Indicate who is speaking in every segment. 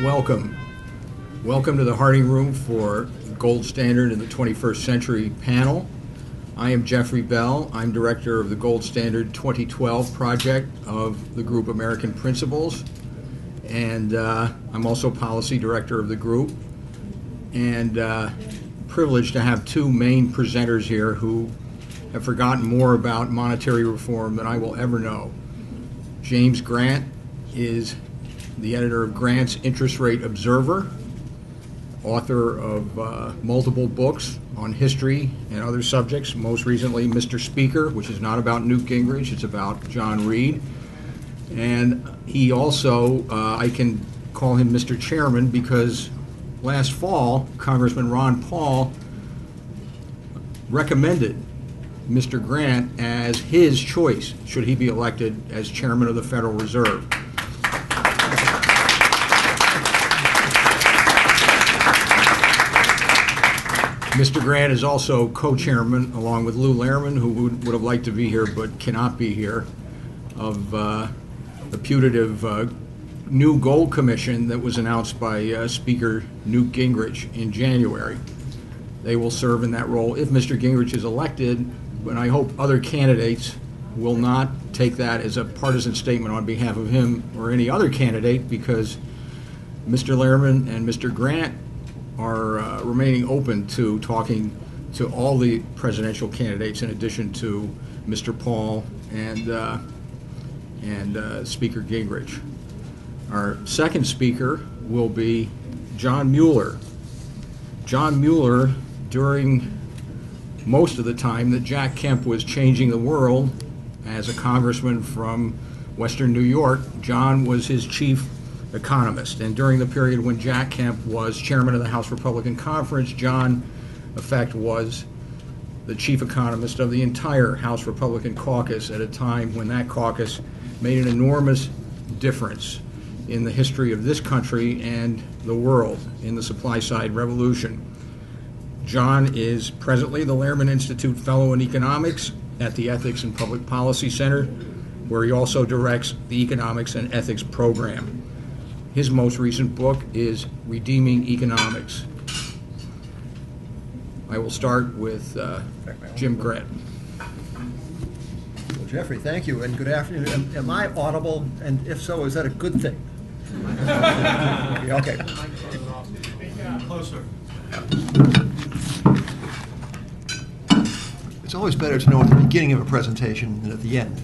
Speaker 1: Welcome. Welcome to the Harding Room for Gold Standard in the 21st Century panel. I am Jeffrey Bell. I'm director of the Gold Standard 2012 project of the group American Principles, and I'm also policy director of the group, and privileged to have two main presenters here who have forgotten more about monetary reform than I will ever know. James Grant is the editor of Grant's Interest Rate Observer, author of multiple books on history and other subjects, most recently Mr. Speaker, which is not about Newt Gingrich, it's about John Reed. And he also, I can call him Mr. Chairman because last fall, Congressman Ron Paul recommended Mr. Grant as his choice should he be elected as chairman of the Federal Reserve. Mr. Grant is also co-chairman, along with Lou Lehrman, who would have liked to be here but cannot be here, of the putative new gold commission that was announced by Speaker Newt Gingrich in January. They will serve in that role if Mr. Gingrich is elected, but I hope other candidates will not take that as a partisan statement on behalf of him or any other candidate, because Mr. Lehrman and Mr. Grant are remaining open to talking to all the presidential candidates in addition to Mr. Paul and Speaker Gingrich. Our second speaker will be John Mueller. John Mueller, during most of the time that Jack Kemp was changing the world as a congressman from Western New York, John was his chief economist. And during the period when Jack Kemp was chairman of the House Republican Conference, John, in fact, was the chief economist of the entire House Republican caucus at a time when that caucus made an enormous difference in the history of this country and the world in the supply-side revolution. John is presently the Lehrman Institute Fellow in Economics at the Ethics and Public Policy Center, where he also directs the Economics and Ethics program. His most recent book is Redeeming Economics. I will start with Jim Grant.
Speaker 2: Well, Jeffrey, thank you, and good afternoon. Am I audible? And if so, is that a good thing? Okay. Closer. It's always better to know at the beginning of a presentation than at the end.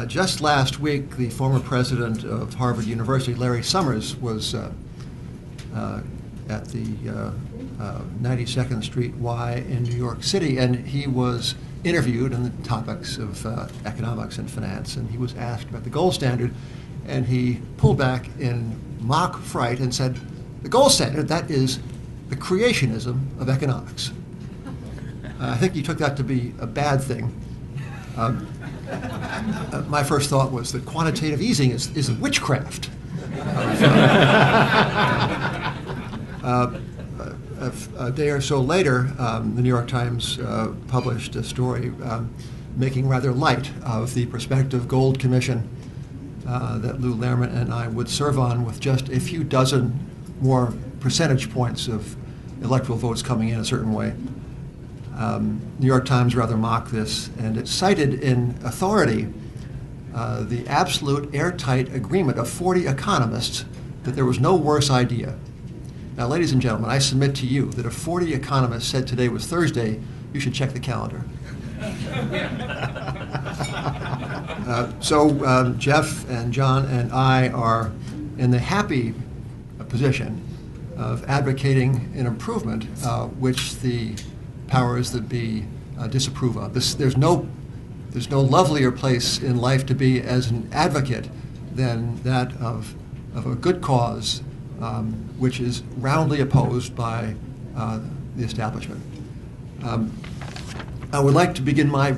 Speaker 2: Just last week, the former president of Harvard University, Larry Summers, was at the 92nd Street Y in New York City, and he was interviewed on the topics of economics and finance, and he was asked about the gold standard, and he pulled back in mock fright and said, "The gold standard, that is the creationism of economics." I think he took that to be a bad thing. My first thought was that quantitative easing is a witchcraft. A day or so later, the New York Times published a story making rather light of the prospective gold commission that Lou Lehrman and I would serve on, with just a few dozen more percentage points of electoral votes coming in a certain way. New York Times rather mocked this, and it cited in authority the absolute airtight agreement of 40 economists that there was no worse idea. Now, ladies and gentlemen, I submit to you that if 40 economists said today was Thursday, you should check the calendar. So Jeff and John and I are in the happy position of advocating an improvement which the powers that be disapprove of. There's no lovelier place in life to be as an advocate than that of a good cause which is roundly opposed by the establishment. I would like to begin my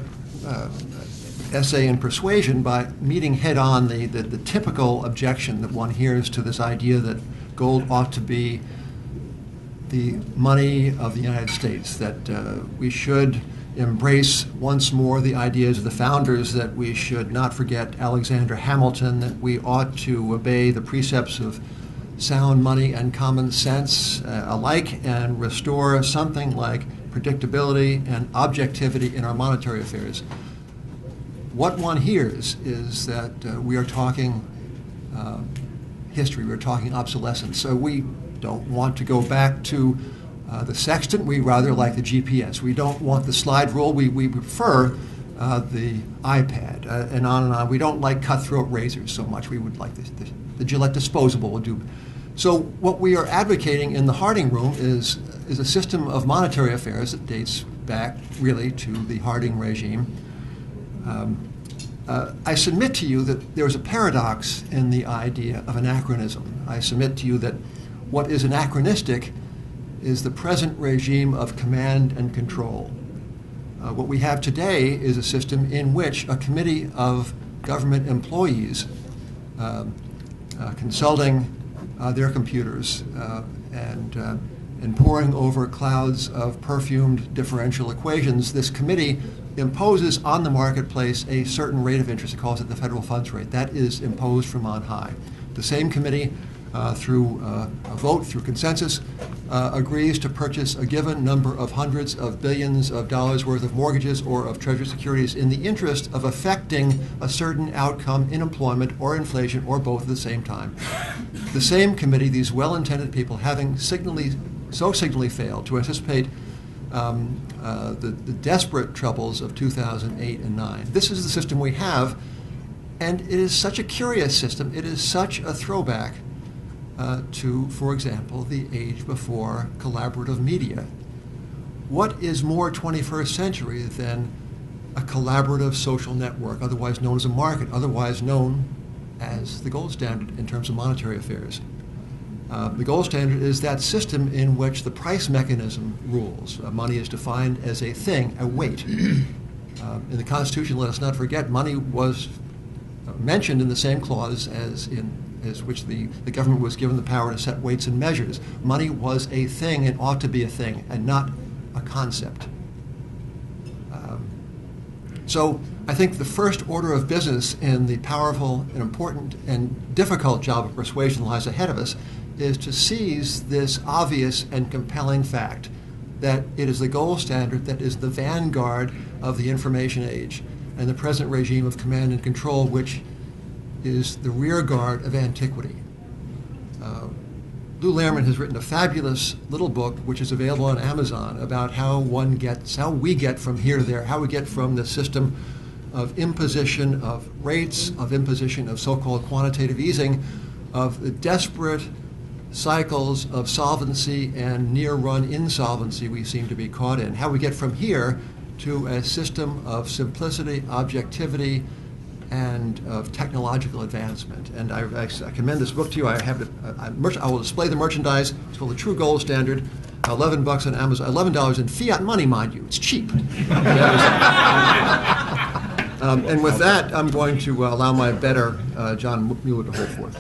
Speaker 2: essay in persuasion by meeting head-on the typical objection that one hears to this idea that gold ought to be the money of the United States, that we should embrace once more the ideas of the founders that we should not forget Alexander Hamilton, that we ought to obey the precepts of sound money and common sense alike, and restore something like predictability and objectivity in our monetary affairs. What one hears is that we are talking history, we're talking obsolescence. So we don't want to go back to the sextant. We rather like the GPS. We don't want the slide rule. We prefer the iPad, and on and on. We don't like cutthroat razors so much. We would like the Gillette disposable will do. So what we are advocating in the Harding Room is a system of monetary affairs that dates back really to the Harding regime. I submit to you that there is a paradox in the idea of anachronism. I submit to you that what is anachronistic is the present regime of command and control. What we have today is a system in which a committee of government employees consulting their computers and poring over clouds of perfumed differential equations, this committee imposes on the marketplace a certain rate of interest. It calls it the federal funds rate. That is imposed from on high. The same committee, through a vote, through consensus, agrees to purchase a given number of hundreds of billions of dollars worth of mortgages or of Treasury securities in the interest of affecting a certain outcome in employment or inflation or both at the same time. The same committee, these well-intended people, having signally failed to anticipate the desperate troubles of 2008 and 9. This is the system we have, and it is such a curious system. It is such a throwback to, for example, the age before collaborative media. What is more 21st century than a collaborative social network, otherwise known as a market, otherwise known as the gold standard in terms of monetary affairs? The gold standard is that system in which the price mechanism rules. Money is defined as a thing, a weight. In the Constitution, let us not forget, money was mentioned in the same clause as which the government was given the power to set weights and measures. Money was a thing and ought to be a thing and not a concept. So I think the first order of business in the powerful and important and difficult job of persuasion lies ahead of us is to seize this obvious and compelling fact that it is the gold standard that is the vanguard of the information age and the present regime of command and control, which is the rear guard of antiquity. Lou Lehrman has written a fabulous little book which is available on Amazon about how we get from here to there, how we get from the system of imposition of rates, of imposition of so-called quantitative easing, of the desperate cycles of solvency and near-run insolvency we seem to be caught in, how we get from here to a system of simplicity, objectivity, and of technological advancement. And I commend this book to you. I will display the merchandise. It's called The True Gold Standard. $11 on Amazon. $11 in fiat money, mind you. It's cheap. And with that, I'm going to allow my better John Mueller to hold forth.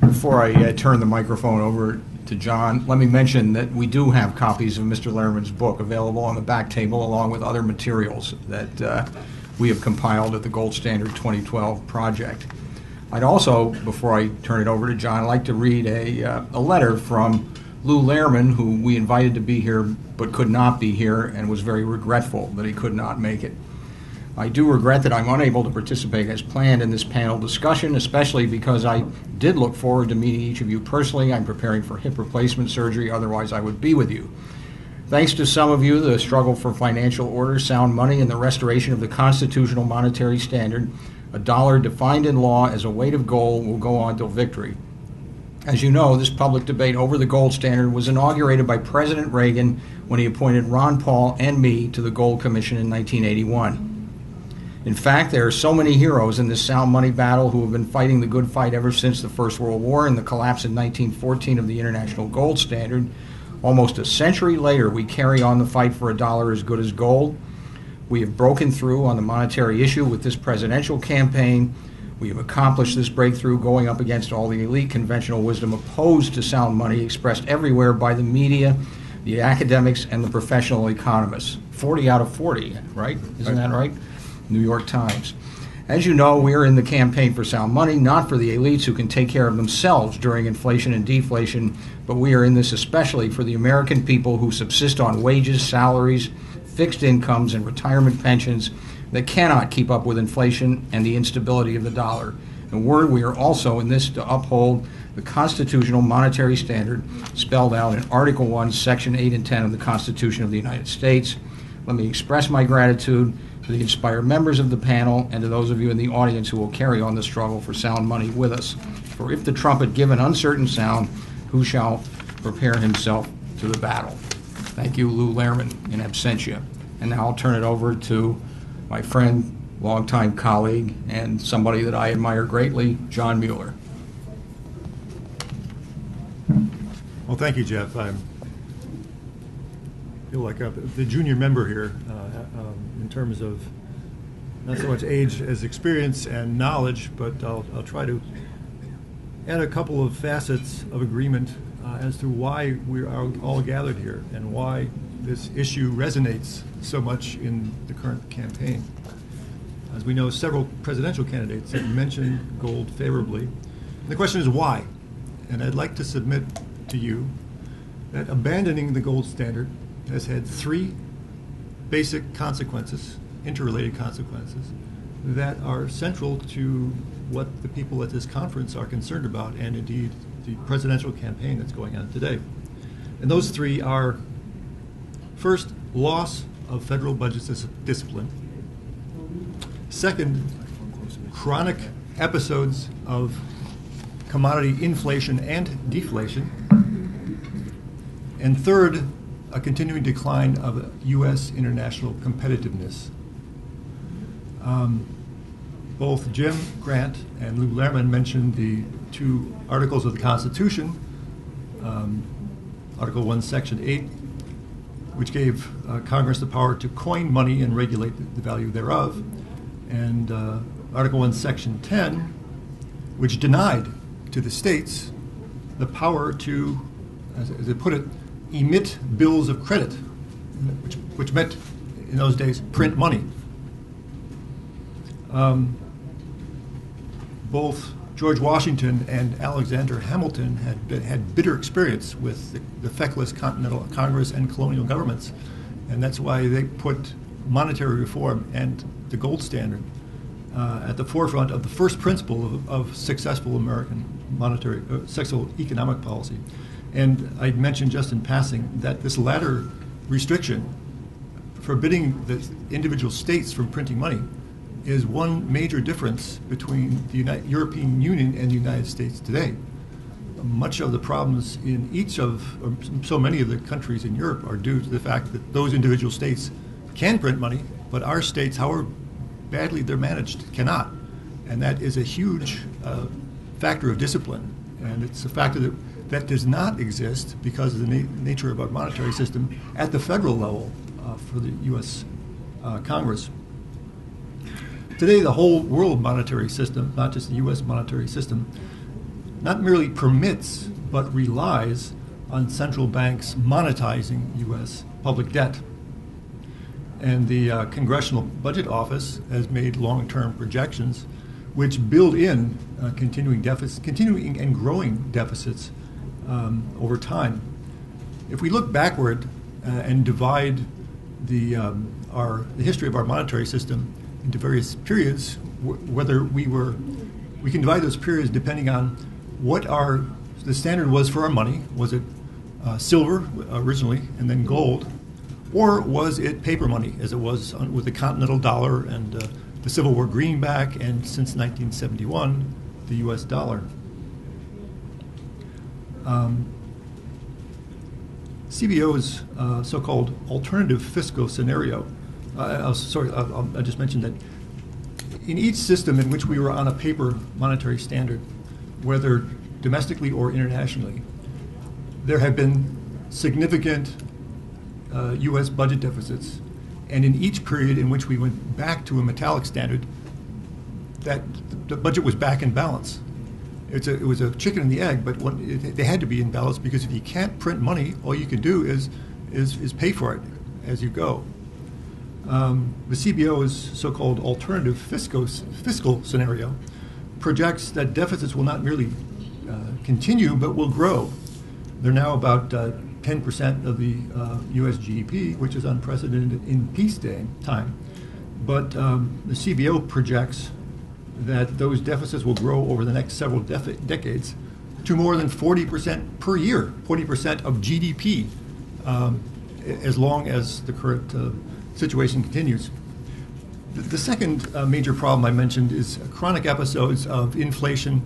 Speaker 1: Before I turn the microphone over to John, let me mention that we do have copies of Mr. Lehrman's book available on the back table, along with other materials that we have compiled at the Gold Standard 2012 project. I'd also, before I turn it over to John, like to read a letter from Lou Lehrman, who we invited to be here but could not be here and was very regretful that he could not make it. I do regret that I'm unable to participate as planned in this panel discussion, especially because I did look forward to meeting each of you personally. I'm preparing for hip replacement surgery, otherwise I would be with you. Thanks to some of you, the struggle for financial order, sound money, and the restoration of the constitutional monetary standard, a dollar defined in law as a weight of gold, will go on till victory. As you know, this public debate over the gold standard was inaugurated by President Reagan when he appointed Ron Paul and me to the Gold Commission in 1981. In fact, there are so many heroes in this sound money battle who have been fighting the good fight ever since the First World War and the collapse in 1914 of the international gold standard. Almost a century later, we carry on the fight for a dollar as good as gold. We have broken through on the monetary issue with this presidential campaign. We have accomplished this breakthrough going up against all the elite conventional wisdom opposed to sound money expressed everywhere by the media, the academics, and the professional economists. 40 out of 40, right? Isn't that right? New York Times. As you know, we are in the campaign for sound money, not for the elites who can take care of themselves during inflation and deflation, but we are in this especially for the American people who subsist on wages, salaries, fixed incomes, and retirement pensions that cannot keep up with inflation and the instability of the dollar. And we are also in this to uphold the constitutional monetary standard spelled out in Article 1, Section 8 and 10 of the Constitution of the United States. Let me express my gratitude to the inspired members of the panel and to those of you in the audience who will carry on the struggle for sound money with us. For if the trumpet give an uncertain sound, who shall prepare himself to the battle? Thank you, Lou Lehrman, in absentia. And now I'll turn it over to my friend, longtime colleague, and somebody that I admire greatly, John Mueller.
Speaker 3: Well, thank you, Jeff. I feel like the junior member here in terms of not so much age as experience and knowledge, but I'll try to add a couple of facets of agreement as to why we are all gathered here and why this issue resonates so much in the current campaign. As we know, several presidential candidates have mentioned gold favorably. And the question is why? And I'd like to submit to you that abandoning the gold standard has had three basic consequences, interrelated consequences, that are central to what the people at this conference are concerned about, and indeed the presidential campaign that's going on today. And those three are, first, loss of federal budget discipline. Second, chronic episodes of commodity inflation and deflation. And third, a continuing decline of U.S. international competitiveness. Both Jim Grant and Lou Lehrman mentioned the two articles of the Constitution, Article 1, Section 8, which gave Congress the power to coin money and regulate the value thereof, and Article 1, Section 10, which denied to the states the power to, as they put it, emit bills of credit, which meant, in those days, print money. Both George Washington and Alexander Hamilton had bitter experience with the feckless Continental Congress and colonial governments, and that's why they put monetary reform and the gold standard at the forefront of the first principle of successful American successful economic policy. And I'd mentioned just in passing that this latter restriction, forbidding the individual states from printing money, is one major difference between the European Union and the United States today. Much of the problems in so many of the countries in Europe are due to the fact that those individual states can print money, but our states, however badly they're managed, cannot. And that is a huge factor of discipline. And it's a factor that does not exist because of the nature of our monetary system at the federal level for the U.S. Congress. Today, the whole world monetary system, not just the U.S. monetary system, not merely permits, but relies on central banks monetizing U.S. public debt. And the Congressional Budget Office has made long-term projections which build in continuing and growing deficits over time. If we look backward and divide the history of our monetary system into various periods, we can divide those periods depending on what the standard was for our money. Was it silver originally and then gold, or was it paper money as it was with the continental dollar and the Civil War greenback, and since 1971, the U.S. dollar? CBO's so-called alternative fiscal scenario. I just mentioned that in each system in which we were on a paper monetary standard, whether domestically or internationally, there have been significant U.S. budget deficits. And in each period in which we went back to a metallic standard, that the budget was back in balance. It was a chicken and the egg, but they had to be in balance, because if you can't print money, all you can do is pay for it as you go. The CBO's so-called alternative fiscal scenario projects that deficits will not merely continue, but will grow. They're now about 10% of the U.S. GDP, which is unprecedented in peace time. But the CBO projects that those deficits will grow over the next several decades to more than 40% per year, 40% of GDP, as long as the current situation continues. The second major problem I mentioned is chronic episodes of inflation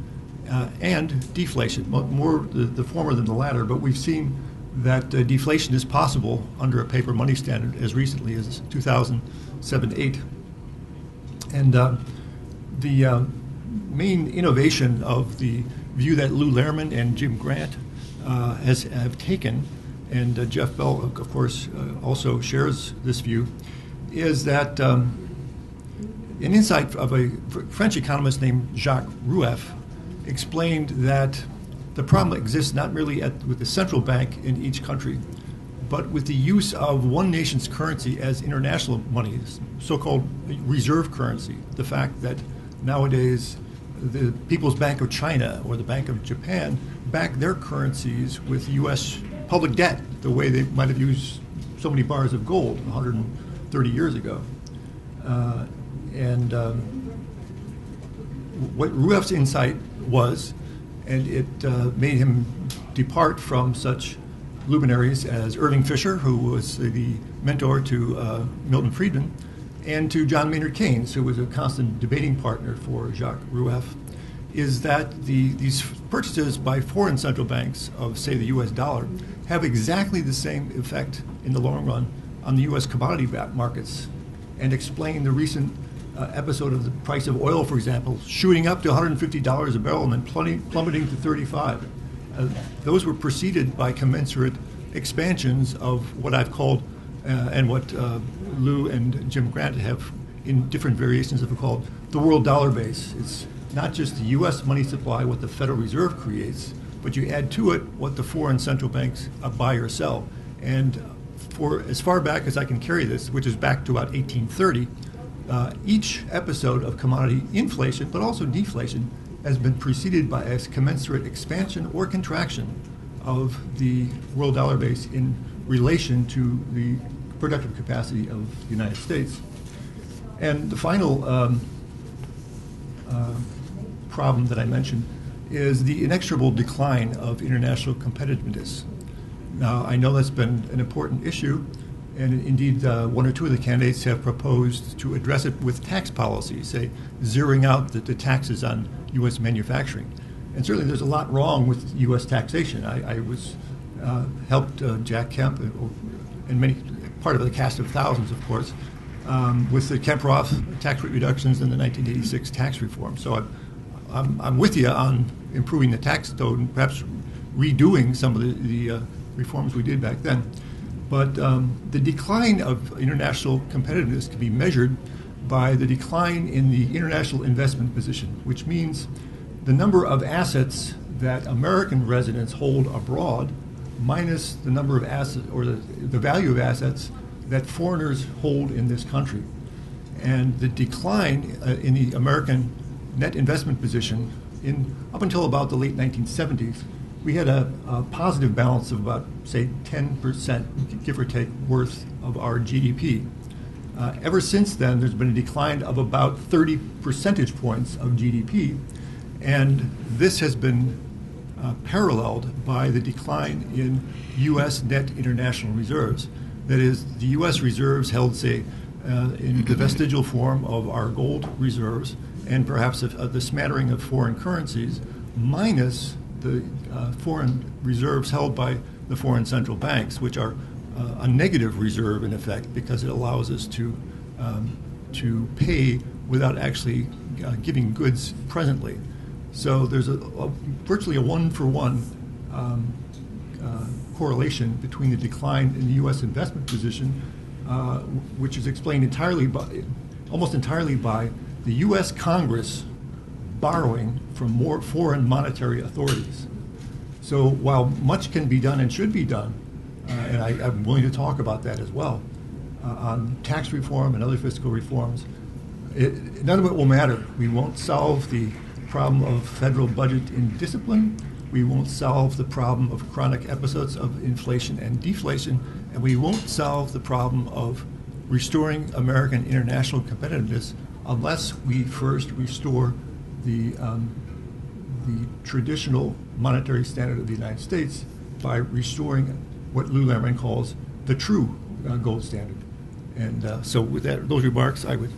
Speaker 3: and deflation, more the former than the latter, but we've seen that deflation is possible under a paper money standard as recently as 2007-8. And the main innovation of the view that Lou Lehrman and Jim Grant have taken, and Jeff Bell, of course, also shares this view, is that an insight of a French economist named Jacques Rueff explained that the problem exists not merely with the central bank in each country, but with the use of one nation's currency as international money, so-called reserve currency. The fact that nowadays the People's Bank of China or the Bank of Japan back their currencies with U.S. public debt, the way they might have used so many bars of gold 130 years ago. What Rueff's insight was, and it made him depart from such luminaries as Irving Fisher, who was the mentor to Milton Friedman, and to John Maynard Keynes, who was a constant debating partner for Jacques Rueff, is that these purchases by foreign central banks of, say, the U.S. dollar have exactly the same effect in the long run on the U.S. commodity markets, and explain the recent episode of the price of oil, for example, shooting up to $150 a barrel and then plummeting to $35. Those were preceded by commensurate expansions of what I've called, and what Lou and Jim Grant have in different variations have called the world dollar base. It's not just the U.S. money supply, what the Federal Reserve creates, but you add to it what the foreign central banks buy or sell. And for as far back as I can carry this, which is back to about 1830, each episode of commodity inflation, but also deflation, has been preceded by a commensurate expansion or contraction of the world dollar base in relation to the productive capacity of the United States. And the final problem that I mentioned is the inexorable decline of international competitiveness. Now, I know that's been an important issue, and indeed one or two of the candidates have proposed to address it with tax policy, say zeroing out the taxes on U.S. manufacturing. And certainly there's a lot wrong with U.S. taxation. I was helped Jack Kemp and part of the cast of thousands, of course, with the Kemp-Roth tax rate reductions in the 1986 tax reform. So I'm with you on improving the tax code and perhaps redoing some of the reforms we did back then. But the decline of international competitiveness can be measured by the decline in the international investment position, which means the number of assets that American residents hold abroad minus the number of assets or the value of assets that foreigners hold in this country. And the decline in the American net investment position up until about the late 1970s, we had a positive balance of about, say, 10%, give or take, worth of our GDP. Ever since then, there's been a decline of about 30 percentage points of GDP, and this has been paralleled by the decline in U.S. net international reserves. That is, the U.S. reserves held, say, in the vestigial form of our gold reserves and perhaps the smattering of foreign currencies, minus the foreign reserves held by the foreign central banks, which are a negative reserve in effect because it allows us to pay without actually giving goods presently. So there's virtually a one-for-one correlation between the decline in the U.S. investment position, which is explained almost entirely by the U.S. Congress borrowing from more foreign monetary authorities. So while much can be done and should be done, and I'm willing to talk about that as well, on tax reform and other fiscal reforms. None of it will matter. We won't solve the problem of federal budget indiscipline. We won't solve the problem of chronic episodes of inflation and deflation, and we won't solve the problem of restoring American international competitiveness unless we first restore the traditional monetary standard of the United States by restoring what Lou Lerman calls the true gold standard. And so with those remarks, I would